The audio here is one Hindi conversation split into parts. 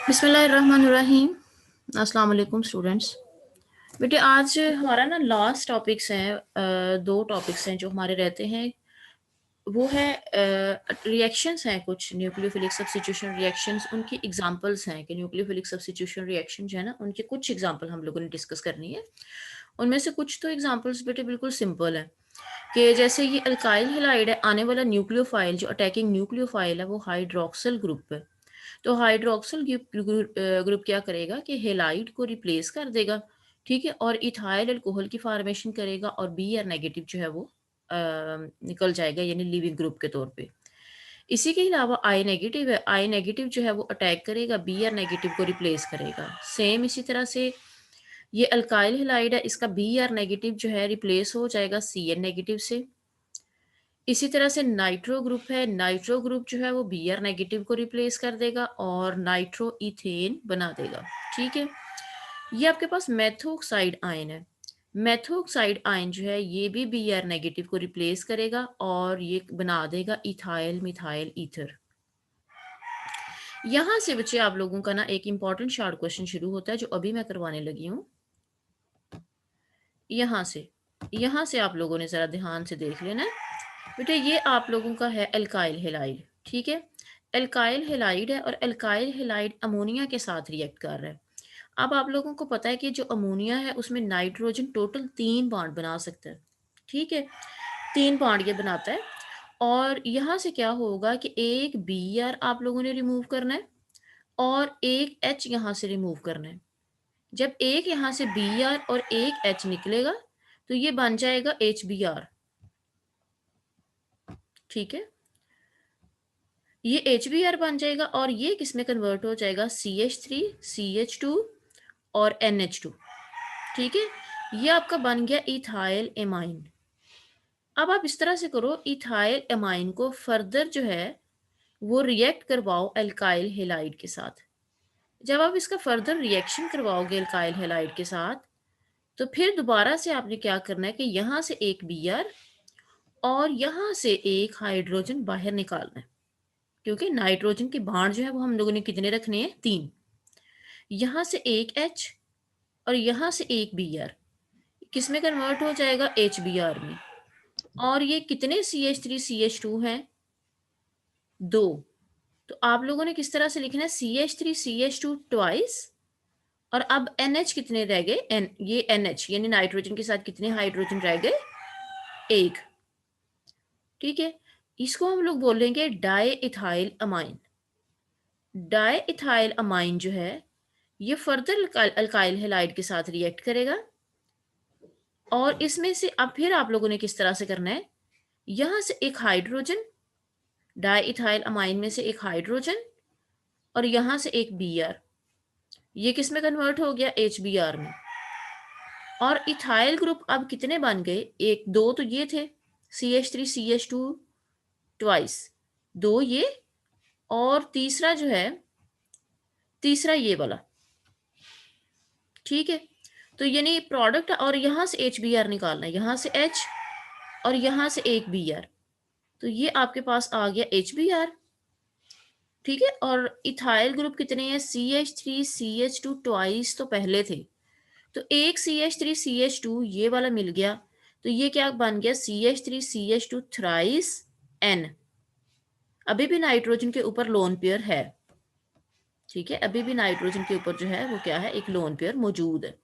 बिस्मिल्लाहिर्रहमानिर्रहीम। अस्सलाम वालेकुम स्टूडेंट्स। बेटे आज हमारा ना लास्ट टॉपिक्स हैं, दो टॉपिक्स हैं जो हमारे रहते हैं। वो है रिएक्शंस हैं, कुछ न्यूक्लियोफिलिक सब्स्टिट्यूशन रिएक्शंस, उनकी एग्जांपल्स हैं कि न्यूक्लियोफिलिक सब्स्टिट्यूशन रिएक्शन जो है ना उनके कुछ एग्जांपल हम लोगों ने डिस्कस करनी है। उनमें से कुछ तो एग्जांपल्स बेटे बिल्कुल सिंपल है कि जैसे ये अल्काइल हैलाइड है, आने वाला न्यूक्लियोफाइल जो अटैकिंग न्यूक्लियोफाइल है वो हाइड्रोक्सिल ग्रुप है। तो हाइड्रोक्सिल ग्रुप क्या करेगा कि हेलाइड को रिप्लेस कर देगा, ठीक है, और इथाइल अल्कोहल की फॉर्मेशन करेगा और बी आर नेगेटिव जो है वो निकल जाएगा, यानी लिविंग ग्रुप के तौर पे। इसी के अलावा आई नेगेटिव है, आई नेगेटिव जो है वो अटैक करेगा, बी आर नेगेटिव को रिप्लेस करेगा। सेम इसी तरह से ये अल्काइल हैलाइड है, इसका बी आर नेगेटिव जो है रिप्लेस हो जाएगा सी एन नेगेटिव से। इसी तरह से नाइट्रो ग्रुप है, नाइट्रो ग्रुप जो है वो बी आर नेगेटिव को रिप्लेस कर देगा और नाइट्रो इथेन बना देगा, ठीक है। ये आपके पास मेथोक्साइड आयन है, मेथोक्साइड आयन जो है ये भी बी आर नेगेटिव को रिप्लेस करेगा और ये बना देगा इथाइल मिथाइल ईथर। यहां से बच्चे आप लोगों का ना एक इंपॉर्टेंट शॉर्ट क्वेश्चन शुरू होता है जो अभी मैं करवाने लगी हूँ। यहां से आप लोगों ने जरा ध्यान से देख लेना है बेटे। ये आप लोगों का है एल्काइल हेलाइड, ठीक है। एल्काइल हेलाइड है और एल्काइल हेलाइड अमोनिया के साथ रिएक्ट कर रहा है। अब आप लोगों को पता है कि जो अमोनिया है उसमें नाइट्रोजन टोटल 3 बॉन्ड बना सकता है, ठीक है, 3 बॉन्ड ये बनाता है। और यहाँ से क्या होगा कि एक बी आर आप लोगों ने रिमूव करना है और एक एच यहाँ से रिमूव करना है। जब एक यहाँ से बी आर और एक एच निकलेगा तो ये बन जाएगा एच बी आर, ठीक है। ये एच बी आर बन जाएगा और ये किस में कन्वर्ट हो जाएगा, C H three C H two और एन एच टू, ठीक है। ये आपका बन गया इथाइल एमाइन। अब आप इस तरह से करो, इथाइल एमाइन को फर्दर जो है वो रिएक्ट करवाओ एल्काइल हेलाइड के साथ। जब आप इसका फर्दर रिएक्शन करवाओगे एल्काइल हेलाइड के साथ तो फिर दोबारा से आपने क्या करना है कि यहाँ से एक बी आर और यहाँ से एक हाइड्रोजन बाहर निकालना है, क्योंकि नाइट्रोजन के बाण जो है वो हम लोगों ने कितने रखने हैं, 3। यहाँ से एक एच और यहाँ से एक बी आर किस में कन्वर्ट हो जाएगा, एच बी आर में। और ये कितने C H three C H two है, 2। तो आप लोगों ने किस तरह से लिखना है, C H three C H two twice और अब एन एच कितने रह गए, एन ये एन एच यानी नाइट्रोजन के साथ कितने हाइड्रोजन रह गए, 1, ठीक है। इसको हम लोग बोलेंगे di ethyl amine. Di ethyl amine जो है ये फर्दर अल्काइल हैलाइड के साथ रिएक्ट करेगा और इसमें से अब फिर आप लोगों ने किस तरह से करना है, यहां से एक हाइड्रोजन, डाई इथाइल अमाइन में से एक हाइड्रोजन और यहां से एक बी आर, ये किस में कन्वर्ट हो गया, एच बी आर में। और इथाइल ग्रुप अब कितने बन गए, एक दो तो ये थे, C H three C H two twice, 2 ये, और तीसरा जो है, तीसरा ये वाला, ठीक है। तो यानी प्रोडक्ट, और यहां से एच बी आर निकालना है, यहां से एच और यहां से एक बी आर, तो ये आपके पास आ गया एच बी आर, ठीक है। और इथाइल ग्रुप कितने हैं, C H three C H two twice तो पहले थे, तो एक C H three C H two ये वाला मिल गया, तो ये क्या बन गया, C H three C H two thrice N. अभी भी नाइट्रोजन के ऊपर लोन पेयर है, ठीक है, अभी भी नाइट्रोजन के ऊपर जो है वो क्या है, एक लोन पेयर मौजूद है।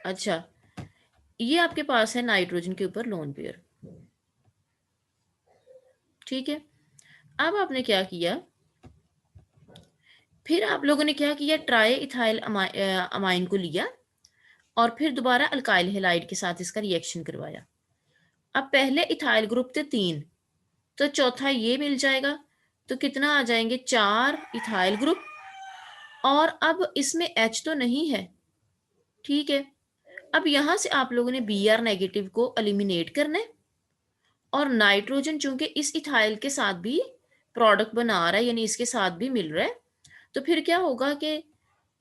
अच्छा, ये आपके पास है नाइट्रोजन के ऊपर लोन पेयर, ठीक है। अब आपने क्या किया, फिर आप लोगों ने क्या किया, ट्राई इथाइल अमाइन को लिया और फिर दोबारा अल्काइल हैलाइड के साथ इसका रिएक्शन करवाया। अब पहले इथाइल ग्रुप थे 3, तो चौथा ये मिल जाएगा, तो कितना आ जाएंगे, 4 इथाइल ग्रुप। और अब इसमें एच तो नहीं है, ठीक है। अब यहां से आप लोगों ने बी आर नेगेटिव को एलिमिनेट करना है और नाइट्रोजन चूंकि इस इथाइल के साथ भी प्रोडक्ट बना रहा है, यानी इसके साथ भी मिल रहा है, तो फिर क्या होगा कि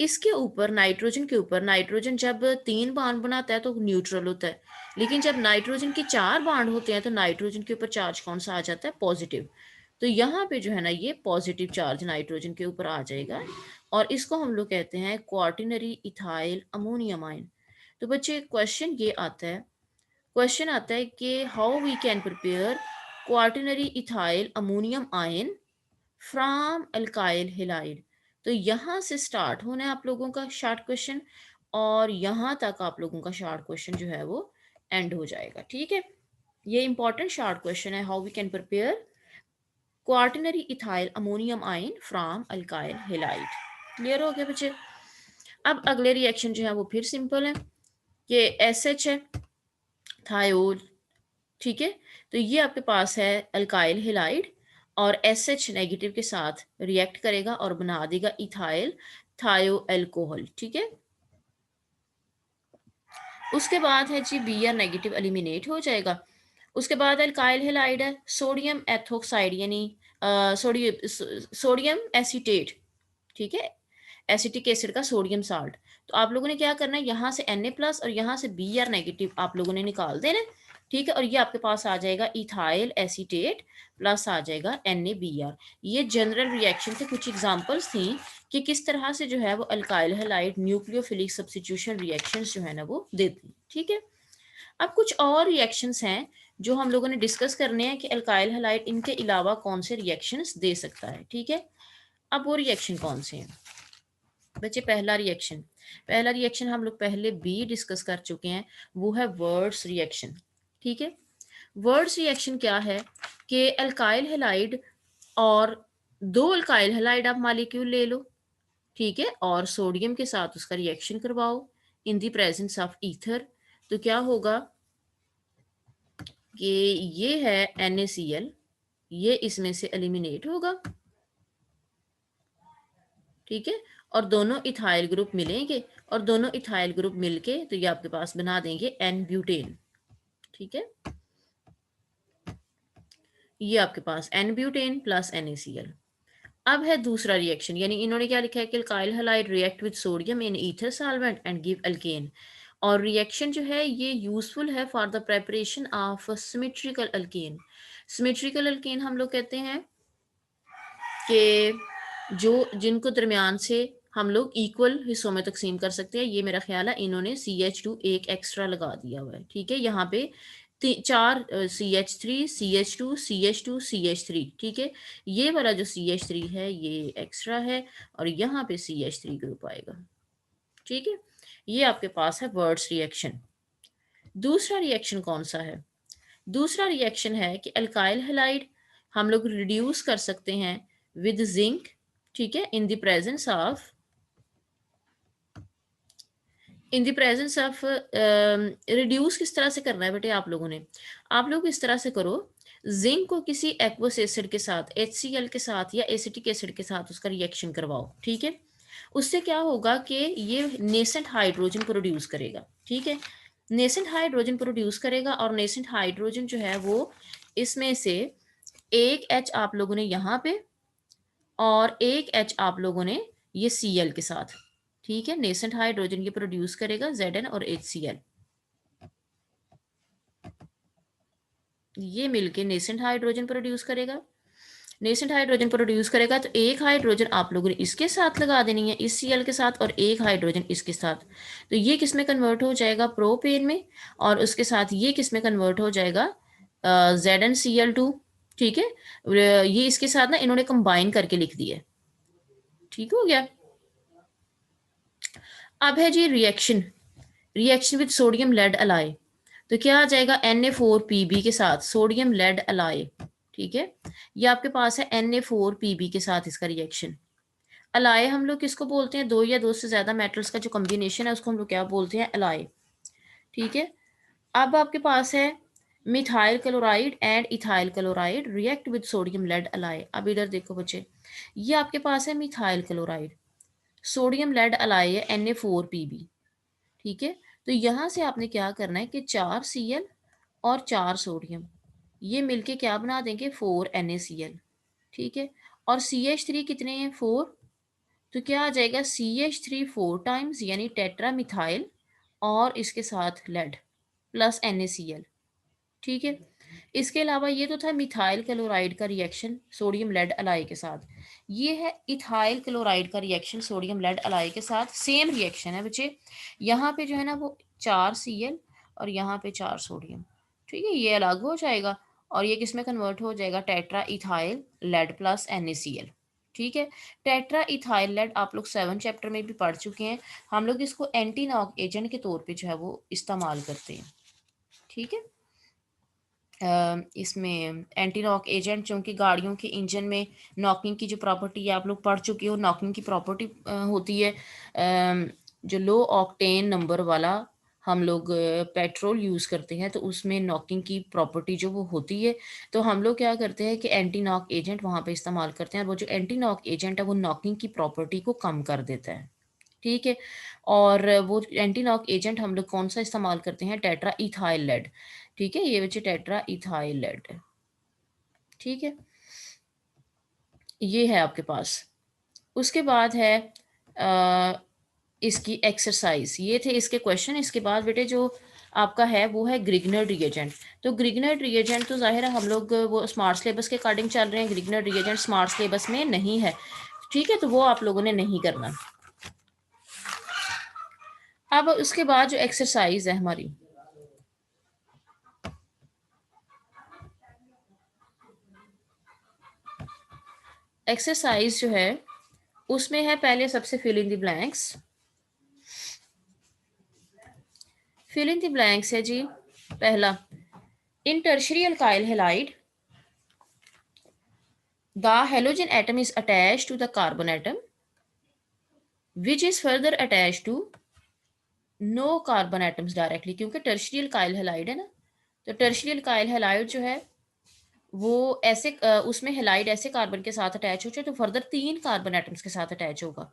इसके ऊपर नाइट्रोजन के ऊपर, नाइट्रोजन जब 3 बांड बनाता है तो न्यूट्रल होता है, लेकिन जब नाइट्रोजन के 4 बांड होते हैं तो नाइट्रोजन के ऊपर चार्ज कौन सा आ जाता है, पॉजिटिव। तो यहाँ पे जो है ना ये पॉजिटिव चार्ज नाइट्रोजन के ऊपर आ जाएगा और इसको हम लोग कहते हैं क्वार्टिनरी इथाइल अमोनियम आयन। तो बच्चे क्वेश्चन आता है कि how we can prepare quaternary ethyl ammonium ion from alkyl halide. तो यहाँ से स्टार्ट होना है आप लोगों का शॉर्ट क्वेश्चन और यहाँ तक आप लोगों का शॉर्ट क्वेश्चन जो है वो एंड हो जाएगा। ठीक है, ये इंपॉर्टेंट शॉर्ट क्वेश्चन है, how we can prepare quaternary ethyl ammonium ion from alkyl halide. Clear हो गया बच्चे? अब अगले रिएक्शन जो है वो फिर सिंपल है, ये एसएच है थायोल। ठीक है, तो ये आपके पास है अल्काइल हेलाइड और एस एच नेगेटिव के साथ रिएक्ट करेगा और बना देगा इथाइल थायो एल्कोहल। ठीक है, उसके बाद है जी बी आर नेगेटिव एलिमिनेट हो जाएगा। उसके बाद अल्काइल हेलाइड है सोडियम एथोक्साइड यानी सोडियम एसीटेट। ठीक है, एसिटिक एसिड का सोडियम साल्ट। तो आप लोगों ने क्या करना है, यहाँ से Na प्लस और यहाँ से Br नेगेटिव आप लोगों ने निकाल देना। ठीक है, और ये आपके पास आ जाएगा इथाइल एसीटेट प्लस आ जाएगा NaBr। ये जनरल रिएक्शन के कुछ एग्जांपल्स थी कि किस तरह से जो है वो alkyl halide nucleophilic substitution reactions जो है ना वो देती। ठीक है, अब कुछ और रिएक्शंस हैं जो हम लोगों ने डिस्कस करने हैं कि अल्काइल हैलाइड इनके अलावा कौन से रिएक्शंस दे सकता है। ठीक है, अब वो रिएक्शन कौन से हैं बच्चे? पहला रिएक्शन हम लोग पहले भी डिस्कस कर चुके हैं, वो है वर्ड्स रिएक्शन। ठीक है, वर्ड्स रिएक्शन क्या है कि अल्काइल हैलाइड और दो अल्काइल हैलाइड आप मॉलिक्यूल ले लो। ठीक है, और सोडियम के साथ उसका रिएक्शन करवाओ इन द प्रेजेंस ऑफ ईथर। तो क्या होगा कि ये है NaCl, ये इसमें से एलिमिनेट होगा। ठीक है, और दोनों इथाइल ग्रुप मिलेंगे और दोनों इथाइल ग्रुप मिलके तो ये आपके पास बना देंगे एन ब्यूटेन। ठीक है, ये आपके पास एन ब्यूटेन प्लस NaCl। अब है दूसरा रिएक्शन, यानी इन्होंने क्या लिखा है कि alkyl halide react with sodium in ether solvent and give alkane. और रिएक्शन जो है ये यूजफुल है for the preparation of symmetrical alkane. Symmetrical alkane हम लोग कहते हैं कि जो जिनको दरमियान से हम लोग इक्वल हिस्सों में तकसीम कर सकते हैं। ये मेरा ख्याल है इन्होंने CH2 एक एक्स्ट्रा लगा दिया हुआ है। ठीक है, यहाँ पे चार CH3 CH2 CH2 CH3। ठीक है, ये वाला जो CH3 है ये एक्स्ट्रा है और यहाँ पे CH3 ग्रुप आएगा। ठीक है, ये आपके पास है वर्ड्स रिएक्शन। दूसरा रिएक्शन कौन सा है? दूसरा रिएक्शन है कि अल्काइल हैलाइड हम लोग रिड्यूस कर सकते हैं विद जिंक। ठीक है, इन द प्रेजेंस ऑफ रिड्यूस किस तरह से करना है बेटे आप लोगों ने? आप लोग इस तरह से करो, जिंक को किसी एक्वस एसिड के साथ HCl के साथ या एसिटिक एसिड के साथ उसका रिएक्शन करवाओ। ठीक है, उससे क्या होगा कि ये नेसेंट हाइड्रोजन प्रोड्यूस करेगा। ठीक है, नेसेंट हाइड्रोजन प्रोड्यूस करेगा और नेसेंट हाइड्रोजन जो है वो इसमें से एक H आप लोगों ने यहाँ पे और एक H आप लोगों ने ये Cl के साथ। ठीक है, नेसेंट हाइड्रोजन ये प्रोड्यूस करेगा Zn और HCl, ये मिलके नेसेंट हाइड्रोजन प्रोड्यूस करेगा। नेसेंट हाइड्रोजन प्रोड्यूस करेगा तो एक हाइड्रोजन आप लोगों ने इसके साथ लगा देनी है, इस Cl के साथ, और एक हाइड्रोजन इसके साथ। तो ये किस में कन्वर्ट हो जाएगा? प्रोपेन में। और उसके साथ ये किस में कन्वर्ट हो जाएगा? ZnCl2। ठीक है, ये इसके साथ ना इन्होंने कंबाइन करके लिख दिया। ठीक हो गया। अब है जी रिएक्शन विद सोडियम लेड अलाय। तो क्या आ जाएगा? Na4Pb के साथ सोडियम लेड अलाय। ठीक है, ये आपके पास है Na4Pb के साथ इसका रिएक्शन। अलाय हम लोग किसको बोलते हैं? दो या दो से ज्यादा मेटल्स का जो कॉम्बिनेशन है उसको हम लोग क्या बोलते हैं? अलाय। ठीक है, अब आपके पास है methyl chloride and ethyl chloride react with sodium lead alloy. अब इधर देखो बच्चे, ये आपके पास है methyl chloride, sodium lead alloy है Na4Pb। ठीक है, तो यहां से आपने क्या करना है कि 4Cl और 4 सोडियम ये मिलके क्या बना देंगे? 4NaCl। ठीक है, और CH3 कितने हैं? 4। तो क्या आ जाएगा? CH3 4 टाइम्स यानी टेट्रा मिथाइल और इसके साथ लेड प्लस NaCl। ठीक है, इसके अलावा ये तो था मिथाइल क्लोराइड का रिएक्शन सोडियम लेड अलाई के साथ। ये है इथाइल क्लोराइड का रिएक्शन सोडियम लेड अलाई के साथ। सेम रिएक्शन है बच्चे। यहाँ पे जो है ना वो 4 Cl और यहाँ पे 4 सोडियम। ठीक है, ये अलग हो जाएगा और ये किस में कन्वर्ट हो जाएगा, tetra ethyl lead plus NaCl। ठीक है, टेट्रा इथाइल लेड आप लोग 7 चैप्टर में भी पढ़ चुके हैं। हम लोग इसको एंटी नॉक एजेंट के तौर पे जो है वो इस्तेमाल करते हैं। ठीक है, इसमें एंटी नॉक एजेंट, चूँकि गाड़ियों के इंजन में नॉकिंग की जो प्रॉपर्टी है आप लोग पढ़ चुके हो, नॉकिंग की प्रॉपर्टी होती है जो लो ऑक्टेन नंबर वाला हम लोग पेट्रोल यूज़ करते हैं तो उसमें नॉकिंग की प्रॉपर्टी जो वो होती है, तो हम लोग क्या करते हैं कि एंटी नॉक एजेंट वहाँ पे इस्तेमाल करते हैं और वो जो एंटी नॉक एजेंट है वो नॉकिंग की प्रॉपर्टी को कम कर देता है। ठीक है, और वो एंटी नॉक एजेंट हम लोग कौन सा इस्तेमाल करते हैं, टेट्रा इथाइल लेड। ठीक है, ये बच्चे टेट्रा इथाइल लेड है। ठीक है, ये है आपके पास। उसके बाद है इसकी एक्सरसाइज, ये थे इसके क्वेश्चन। इसके बाद बेटे जो आपका है वो है ग्रिग्नर रिएजेंट। तो ग्रिग्नर रिएजेंट तो जाहिर है हम लोग वो स्मार्ट सिलेबस के अकॉर्डिंग चल रहे हैं, ग्रिग्नर रिएजेंट स्मार्ट सिलेबस में नहीं है। ठीक है, तो वो आप लोगों ने नहीं करना। अब उसके बाद जो एक्सरसाइज है हमारी, एक्सरसाइज जो है उसमें है पहले सबसे fill in the blanks. Fill in the blanks है जी पहला, in tertiary alkyl halide the halogen atom is attached to the carbon atom which is further attached to no carbon atoms directly, क्योंकि टर्शरी अल्काइल हैलाइड है ना, तो टर्शरी अल्काइल हैलाइड जो है वो ऐसे उसमें हैलाइड ऐसे कार्बन के साथ अटैच हो जाए तो फर्दर 3 कार्बन एटम्स के साथ अटैच होगा।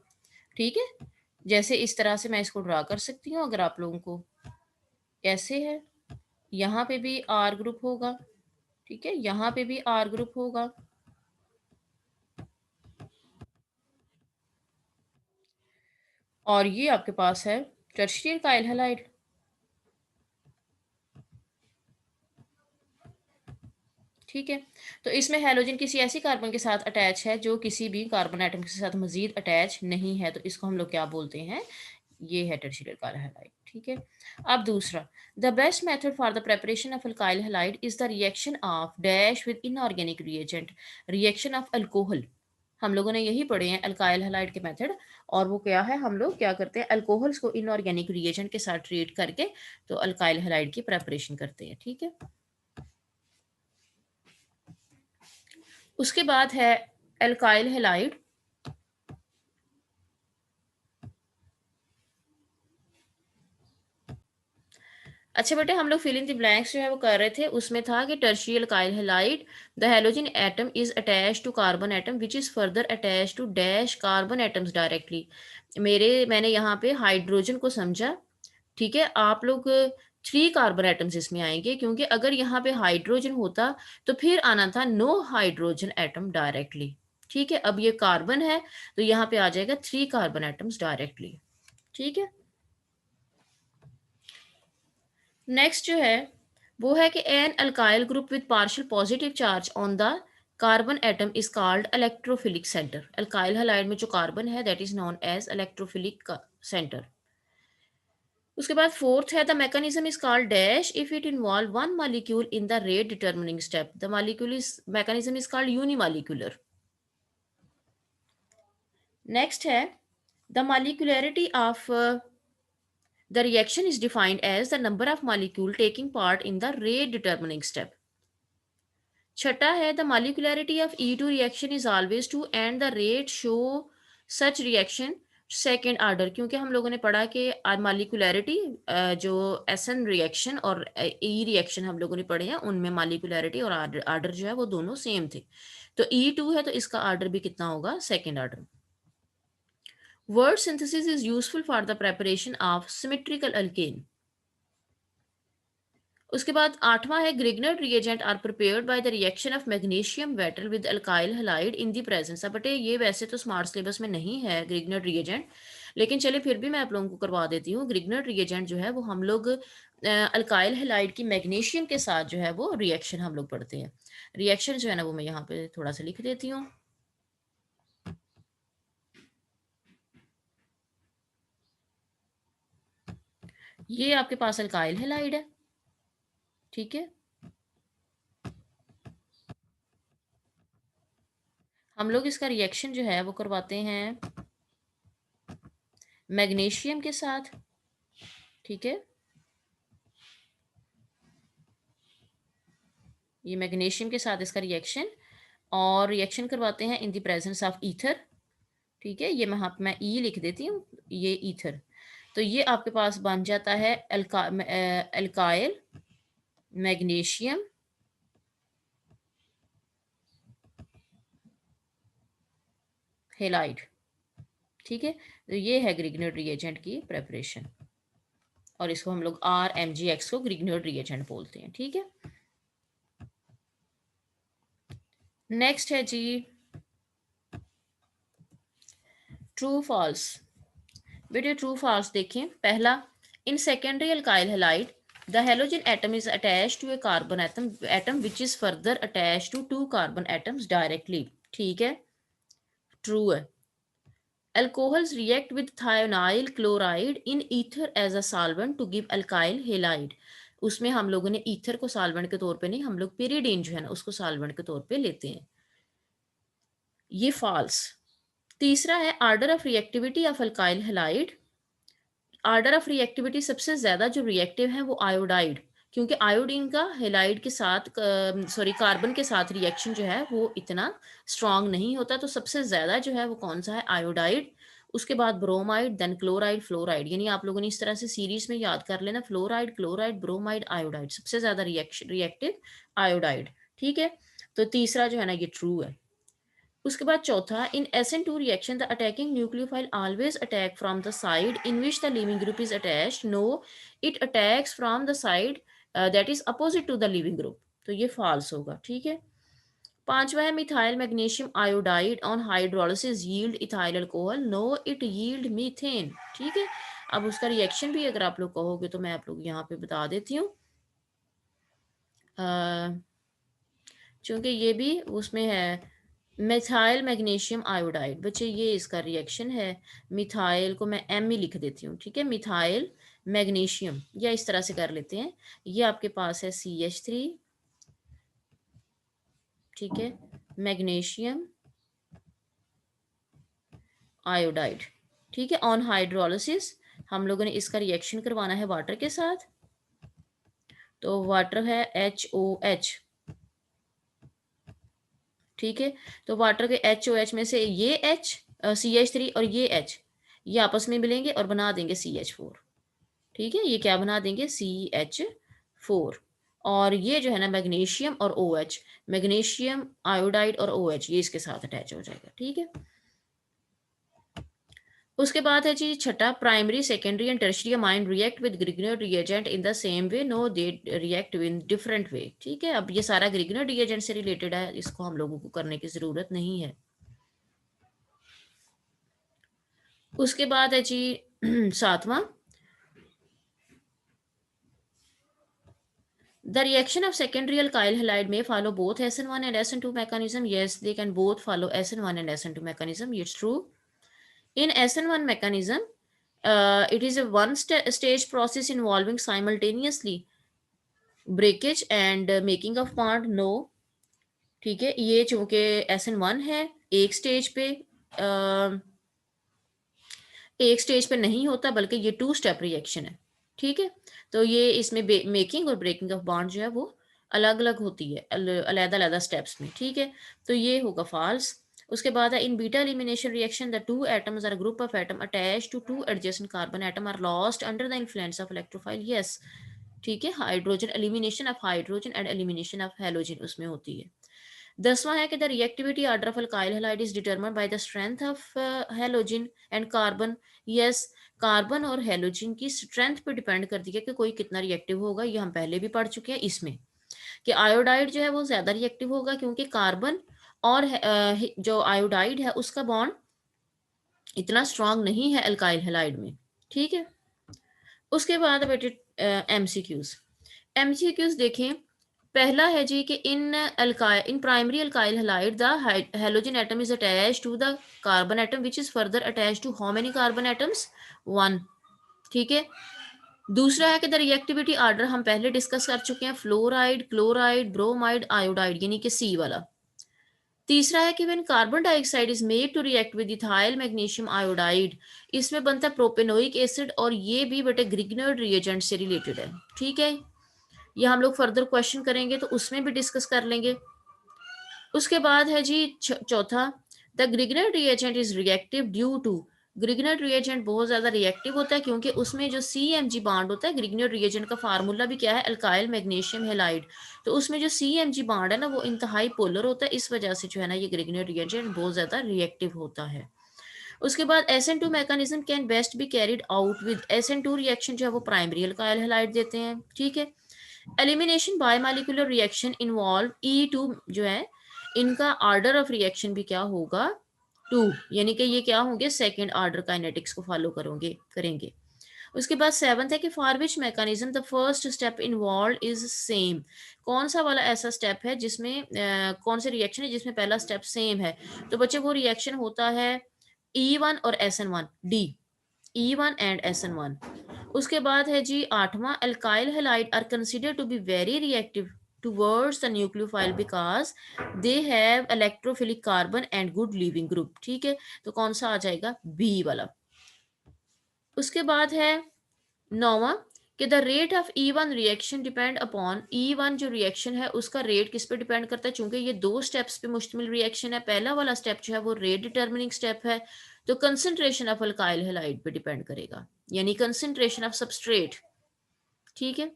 ठीक है, जैसे इस तरह से मैं इसको ड्रा कर सकती हूँ अगर आप लोगों को, कैसे है, यहाँ पे भी आर ग्रुप होगा। ठीक है, यहाँ पे भी आर ग्रुप होगा और ये आपके पास है टर्शियरी अल्काइल हैलाइड। ठीक है, तो इसमें हैलोजन किसी ऐसी कार्बन के साथ अटैच है जो किसी भी कार्बन एटम के साथ मजीद अटैच नहीं है, तो इसको हम लोग क्या बोलते हैं, ये है टर्शियरी अल्काइल हैलाइड। ठीक है, अब दूसरा, the best method for the preparation of alkyl halide is the reaction of dash with inorganic reagent, reaction of alcohol. हम लोगों ने यही पढ़े हैं अल्काइल हैलाइड के मेथड, और वो क्या है, हम लोग क्या करते हैं, अल्कोहल्स को इनऑर्गेनिक रिएजेंट के साथ ट्रीट करके तो अल्काइल हैलाइड की प्रेपरेशन करते हैं। ठीक है, उसके बाद है अल्काइल हैलाइड। अच्छा बेटे, हम लोग फिल इन द ब्लैंक्स जो है वो कर रहे थे, उसमें था कि tertiary alkyl halide the halogen atom is attach to carbon atom which is further attach to dash carbon atoms directly. मैंने यहाँ पे हाइड्रोजन को समझा। ठीक है, आप लोग 3 कार्बन एटम्स इसमें आएंगे, क्योंकि अगर यहाँ पे हाइड्रोजन होता तो फिर आना था नो हाइड्रोजन एटम डायरेक्टली। ठीक है, अब ये कार्बन है तो यहाँ पे आ जाएगा 3 कार्बन एटम्स डायरेक्टली। ठीक है, नेक्स्ट जो है वो है कि an alkyl group with partial positive charge on the carbon atom is called electrophilic centre. Alkyl halide में जो कार्बन है that is known as electrophilic centre. उसके बाद फोर्थ है the mechanism is called dash if it involve one molecule in the rate determining step, the molecule is mechanism is called unimolecular. Next है the molecularity of the reaction is defined as the number of molecule taking part in the rate determining step. छठा है the molecularity of E2 reaction is always 2 and the rate show such reaction second order, क्योंकि हम लोगों ने पढ़ा कि मालिकुलरिटी जो एसएन रिएक्शन और ई रिएक्शन हम लोगों ने पढ़े हैं उनमें मालिकुलरिटी और आर्डर जो है वो दोनों सेम थे, तो E2 है तो इसका आर्डर भी कितना होगा, second order. Word synthesis is useful for the preparation of symmetrical alkane. उसके बाद आठवां है Grignard reagent are prepared by the reaction of magnesium metal with alkyl halide in the presence. अब बटे ये वैसे तो स्मार्ट सिलेबस में नहीं है ग्रिग्नर रिएजेंट, लेकिन चलिए फिर भी मैं आप लोगों को करवा देती हूँ। ग्रिग्नर रिएजेंट जो है वो हम लोग अल्काइल हैलाइड की मैग्नीशियम के साथ जो है वो रिएक्शन हम लोग पढ़ते हैं। रिएक्शन जो है ना वो मैं यहाँ पे थोड़ा सा लिख देती हूँ। ये आपके पास अल्काइल हैलाइड है, ठीक है। हम लोग इसका रिएक्शन जो है वो करवाते हैं मैग्नीशियम के साथ, ठीक है। ये मैग्नीशियम के साथ इसका रिएक्शन, और रिएक्शन करवाते हैं इन द प्रेजेंस ऑफ ईथर, ठीक है। ये मैं ई लिख देती हूँ, ये ईथर। तो ये आपके पास बन जाता है अल्काइल मैग्नीशियम हेलाइड, ठीक है। तो ये है ग्रिग्नर्ड रिएजेंट की प्रेपरेशन, और इसको हम लोग RMgX को ग्रिग्नर्ड रिएजेंट बोलते हैं, ठीक है। नेक्स्ट है जी ट्रू फॉल्स। बेटे ट्रू फॉल्स देखें। पहला, in secondary alkyl halide the halogen atom is attached to a carbon atom which is further attached to two carbon atoms directly, ठीक है, ट्रू है। Alcohols react with thionyl chloride in ether as a solvent to give alkyl halide। उसमें हम लोगों ने ईथर को सॉल्वेंट के तौर पे नहीं, हम लोग पेरिडीन जो है ना उसको सॉल्वेंट के तौर पे लेते हैं, ये फॉल्स। तीसरा है order of reactivity of alkyl halide. Order of reactivity सबसे ज्यादा जो रिएक्टिव है वो आयोडाइड, क्योंकि आयोडीन का हेलाइड के साथ कार्बन के साथ रिएक्शन जो है वो इतना स्ट्रांग नहीं होता, तो सबसे ज्यादा जो है वो कौन सा है, आयोडाइड। उसके बाद ब्रोमाइड, देन क्लोराइड, फ्लोराइड, यानी आप लोगों ने इस तरह से सीरीज में याद कर लेना, फ्लोराइड, क्लोराइड, ब्रोमाइड, आयोडाइड, सबसे ज्यादा रिएक्टिव आयोडाइड, ठीक है। तो तीसरा जो है ना ये ट्रू है। उसके बाद चौथा, in SN2 reaction the attacking nucleophile always attack from the side in which the leaving group is attached, no it attacks from the side that is opposite to the leaving group, तो ये फॉल्स होगा, ठीक है। पांचवा है methyl magnesium iodide on hydrolysis yield ethyl alcohol, no it yield methane, ठीक है। अब उसका रिएक्शन भी अगर आप लोग कहोगे तो मैं आप लोग यहाँ पे बता देती हूँ, क्योंकि ये भी उसमें है मिथाइल मैग्नीशियम आयोडाइड। बच्चे ये इसका रिएक्शन है, मिथाइल को मैं M ही लिख देती हूँ, ठीक है, मिथाइल मैग्नीशियम, या इस तरह से कर लेते हैं। ये आपके पास है CH3, ठीक है, मैग्नीशियम आयोडाइड, ठीक है, ऑन हाइड्रोलिसिस हम लोगों ने इसका रिएक्शन करवाना है वाटर के साथ, तो वाटर है HOH, ठीक है। तो वाटर के HOH में से ये CH3 और ये H, ये आपस में मिलेंगे और बना देंगे CH4, ठीक है। ये क्या बना देंगे, CH4। और ये जो है ना मैग्नीशियम और OH, मैग्नीशियम आयोडाइड और OH, ये इसके साथ अटैच हो जाएगा, ठीक है। उसके बाद है जी छठा, primary secondary and tertiary amine react with Grignard reagent in the same way, no they react in different way, ठीक है। अब ये सारा ग्रिग्नर्ड रिएजेंट से रिलेटेड है, इसको हम लोगों को करने की जरूरत नहीं है। उसके बाद है जी सातवां, the reaction of secondary alkyl halide may follow both SN1 and SN2 mechanism. Yes, they can both follow SN1 and SN2 mechanism. It's true. In SN1 mechanism, it is a one-stage process involving simultaneously breakage and making of bond. No, ठीक है, ये चूंकि SN1 है, एक स्टेज पे एक स्टेज पे नहीं होता, बल्कि ये टू स्टेप रिएक्शन है, ठीक है। तो ये इसमें मेकिंग और ब्रेकिंग ऑफ बॉन्ड जो है वो अलग अलग होती है, अलग अलग स्टेप्स में, ठीक है। तो ये होगा फॉल्स। उसके बाद है in beta elimination reaction the two atoms or group of atom attached to two adjacent carbon atom are lost under the influence of electrophile, yes, ठीक है। Hydrogen elimination of hydrogen and elimination of halogen उसमें होती है। 10वां है कि the reactivity order of alkyl halide is determined by the strength of halogen and carbon, yes, carbon और हेलोजन की स्ट्रेंथ पे डिपेंड करती है कि कोई कितना रिएक्टिव होगा। ये हम पहले भी पढ़ चुके हैं इसमें, कि आयोडाइड जो है वो ज्यादा रिएक्टिव होगा, क्योंकि कार्बन और जो आयोडाइड है उसका बॉन्ड इतना स्ट्रांग नहीं है अल्काइल हैलाइड में, ठीक है। उसके बाद बेटे एमसीक्यूज। एमसीक्यूज देखें, पहला है जी कि in primary alkyl halide the halogen atom is attach to the carbon atom which is further attach to how many carbon atoms, 1। ठीक है। दूसरा है कि द रिएक्टिविटी आर्डर हम पहले डिस्कस कर चुके हैं, फ्लोराइड, क्लोराइड, ब्रोमाइड, आयोडाइड, यानी कि सी वाला। तीसरा है कि when carbon dioxide is made to react with ethyl magnesium iodide, इसमें बनता है प्रोपेनोइक एसिड, और ये भी बेटे ग्रिग्नर्ड रिएजेंट से रिलेटेड है। ठीक है, ये हम लोग फर्दर क्वेश्चन करेंगे तो उसमें भी डिस्कस कर लेंगे। उसके बाद है जी चौथा, the Grignard reagent is reactive due to, Grignard reagent बहुत ज्यादा रिएक्टिव होता है क्योंकि उसमें जो सी एम जी बाड होता है, ग्रिग्नर्ड रिएजेंट का फार्मूला भी क्या है, अल्काइल मैग्नीशियम हेलाइड, तो उसमें जो सी एम जी बाड है ना वो इंतहाई पोलर होता है, इस वजह से जो है ना ये ग्रिग्नर्ड रिएजेंट बहुत ज्यादा रिएक्टिव होता है। उसके बाद SN2 mechanism can best be carried out with SN2 reaction, जो है वो प्राइमरी अल्काइल हैलाइड देते हैं। ठीक है। Elimination biomolecular reaction involve E2 जो है, इनका आर्डर ऑफ रिएक्शन भी क्या होगा, 2, यानी कि ये क्या होंगे, सेकेंड आर्डर काइनेटिक्स को फॉलो करेंगे। उसके बाद सेवंथ है कि for which mechanism the first step involve is same, कौन सा वाला ऐसा स्टेप है जिसमें कौन से रिएक्शन है जिसमें पहला स्टेप सेम है, तो बच्चे वो रिएक्शन होता है E1 और SN1, D, E1 and SN1। उसके बाद है जी आठवां, alkyl halide are considered to be very reactive towards the nucleophile because they have electrophilic carbon and good leaving group। ठीक है, तो कौन सा आ जाएगा, बी वाला। उसके बाद है नौवां कि the rate of E1 reaction depend upon, E1 जो रिएक्शन है उसका रेट किस पे डिपेंड करता है, चूंकि ये 2 स्टेप्स पे मुश्तमिल रिएक्शन है, पहला वाला स्टेप जो है वो रेट डिटर्मिनिंग स्टेप है, तो कंसंट्रेशन ऑफ अल्काइल हैलाइड पे डिपेंड करेगा, यानी कंसंट्रेशन ऑफ सबस्ट्रेट। ठीक है।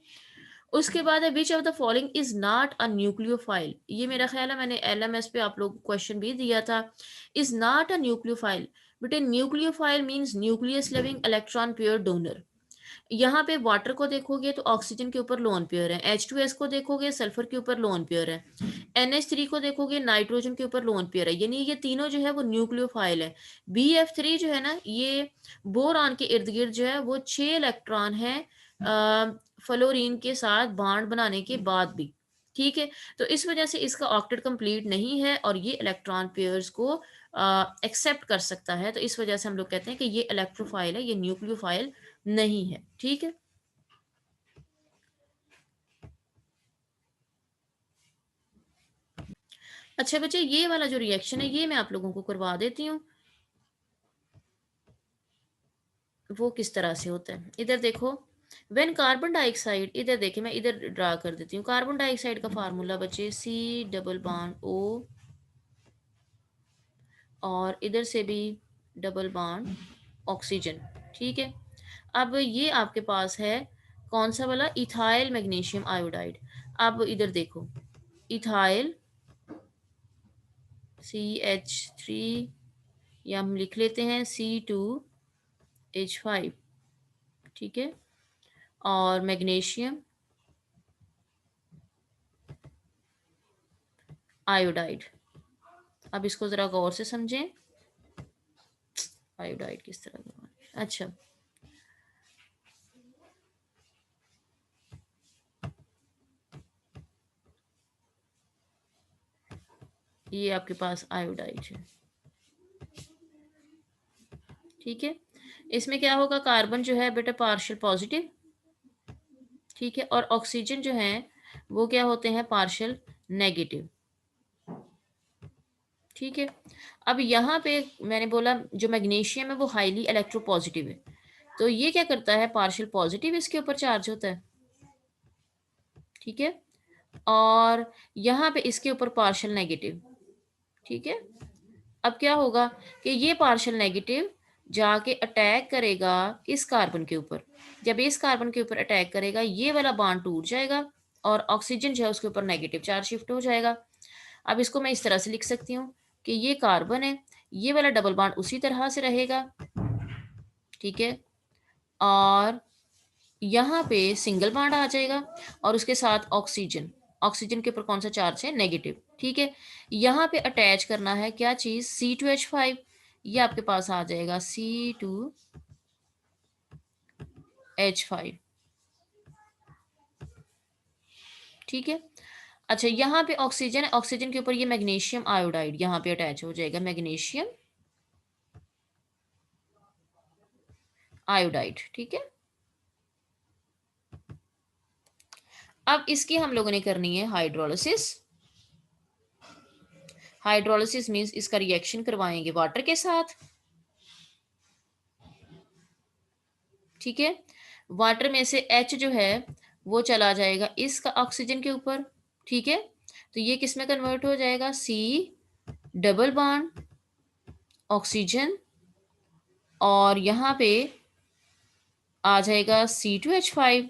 उसके बाद है which of the following is not a nucleophile, ये मेरा ख्याल है मैंने LMS पे आप लोग क्वेश्चन भी दिया था, इज नॉट अ न्यूक्लियोफाइल। बेटे nucleophile means nucleus living electron pair donor. यहाँ पे वाटर को देखोगे तो ऑक्सीजन के ऊपर लोन पेयर है, H2S को देखोगे सल्फर के ऊपर लोन पेयर है, NH3 को देखोगे नाइट्रोजन के ऊपर लोन पेयर है, यानी ये तीनों जो है वो न्यूक्लियोफाइल है। BF3 जो है ना, ये बोरॉन के इर्द गिर्द जो है वो 6 इलेक्ट्रॉन है फ्लोरीन के साथ बॉन्ड बनाने के बाद भी। ठीक है, तो इस वजह से इसका ऑक्टेट कंप्लीट नहीं है और ये इलेक्ट्रॉन पेयर्स को एक्सेप्ट कर सकता है, तो इस वजह से हम लोग कहते हैं कि ये इलेक्ट्रोफाइल है, ये न्यूक्लियोफाइल नहीं है। ठीक है। अच्छा बच्चे, ये वाला जो रिएक्शन है ये मैं आप लोगों को करवा देती हूँ, वो किस तरह से होता है। इधर देखो, व्हेन कार्बन डाइऑक्साइड, इधर देखिए मैं इधर ड्रा कर देती हूँ, कार्बन डाइऑक्साइड का फार्मूला बच्चे C+O, और इधर से भी डबल बॉन्ड ऑक्सीजन। ठीक है। अब ये आपके पास है कौन सा वाला, इथाइल मैग्नीशियम आयोडाइड। अब इधर देखो, इथाइल CH3, या हम लिख लेते हैं C2H5। ठीक है, और मैग्नीशियम आयोडाइड। अब इसको जरा गौर से समझें, आयोडाइड किस तरह का, अच्छा ये आपके पास आयोडाइड है। ठीक है, इसमें क्या होगा, कार्बन जो है बेटा पार्शियल पॉजिटिव। ठीक है, और ऑक्सीजन जो है वो क्या होते हैं, पार्शियल नेगेटिव। ठीक है। अब यहाँ पे मैंने बोला जो मैग्नीशियम है वो हाईली इलेक्ट्रोपॉजिटिव है, तो ये क्या करता है, पार्शियल पॉजिटिव इसके ऊपर चार्ज होता है। ठीक है, और यहाँ पे इसके ऊपर पार्शियल नेगेटिव। ठीक है। अब क्या होगा कि ये पार्शियल नेगेटिव जाके अटैक करेगा इस कार्बन के ऊपर, जब इस कार्बन के ऊपर अटैक करेगा ये वाला बॉन्ड टूट जाएगा और ऑक्सीजन जो है उसके ऊपर नेगेटिव चार्ज शिफ्ट हो जाएगा। अब इसको मैं इस तरह से लिख सकती हूँ कि ये कार्बन है, ये वाला डबल बॉन्ड उसी तरह से रहेगा। ठीक है, और यहाँ पे सिंगल बॉन्ड आ जाएगा और उसके साथ ऑक्सीजन, ऑक्सीजन के ऊपर कौन सा चार्ज है, नेगेटिव। ठीक है, यहाँ पे अटैच करना है क्या चीज, C2H5, ये आपके पास आ जाएगा C2H5। ठीक है। अच्छा, यहाँ पे ऑक्सीजन है, ऑक्सीजन के ऊपर ये मैग्नीशियम आयोडाइड यहाँ पे अटैच हो जाएगा, मैग्नीशियम आयोडाइड। ठीक है। अब इसकी हम लोगों ने करनी है हाइड्रोलिसिस। हाइड्रोलिसिस मींस इसका रिएक्शन करवाएंगे वाटर के साथ। ठीक है। वाटर में से एच जो है वो चला जाएगा इसका ऑक्सीजन के ऊपर। ठीक है। तो ये किस में कन्वर्ट हो जाएगा, सी डबल बॉन्ड ऑक्सीजन, और यहाँ पे आ जाएगा C2H5।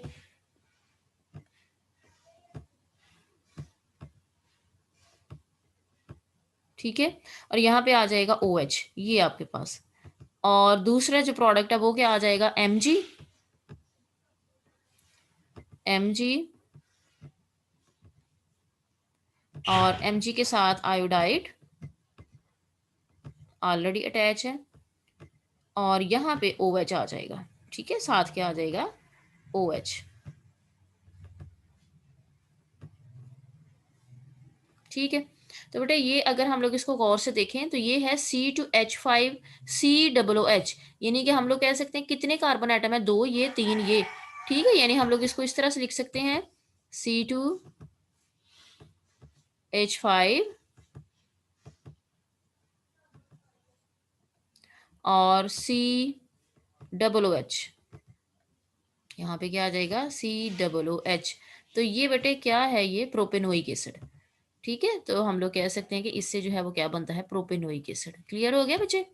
ठीक है। और यहाँ पे आ जाएगा OH, ये आपके पास। और दूसरा जो प्रोडक्ट है वो क्या आ जाएगा, Mg। Mg और Mg के साथ आयोडाइड ऑलरेडी अटैच है, और यहाँ पे OH आ जाएगा। ठीक है, साथ क्या आ जाएगा, OH। ठीक है। तो बेटा ये अगर हम लोग इसको गौर से देखें तो ये है C2H5COOH, यानी कि हम लोग कह सकते हैं कितने कार्बन आइटम है, 2 ये 3 ये। ठीक है, यानी हम लोग इसको इस तरह से लिख सकते हैं, C2H5 और COOH, यहाँ पे क्या आ जाएगा, COOH। तो ये बेटे क्या है, ये प्रोपेनोइक एसिड। ठीक है, तो हम लोग कह सकते हैं कि इससे जो है वो क्या बनता है, प्रोपेनोइक एसिड। क्लियर हो गया बच्चे।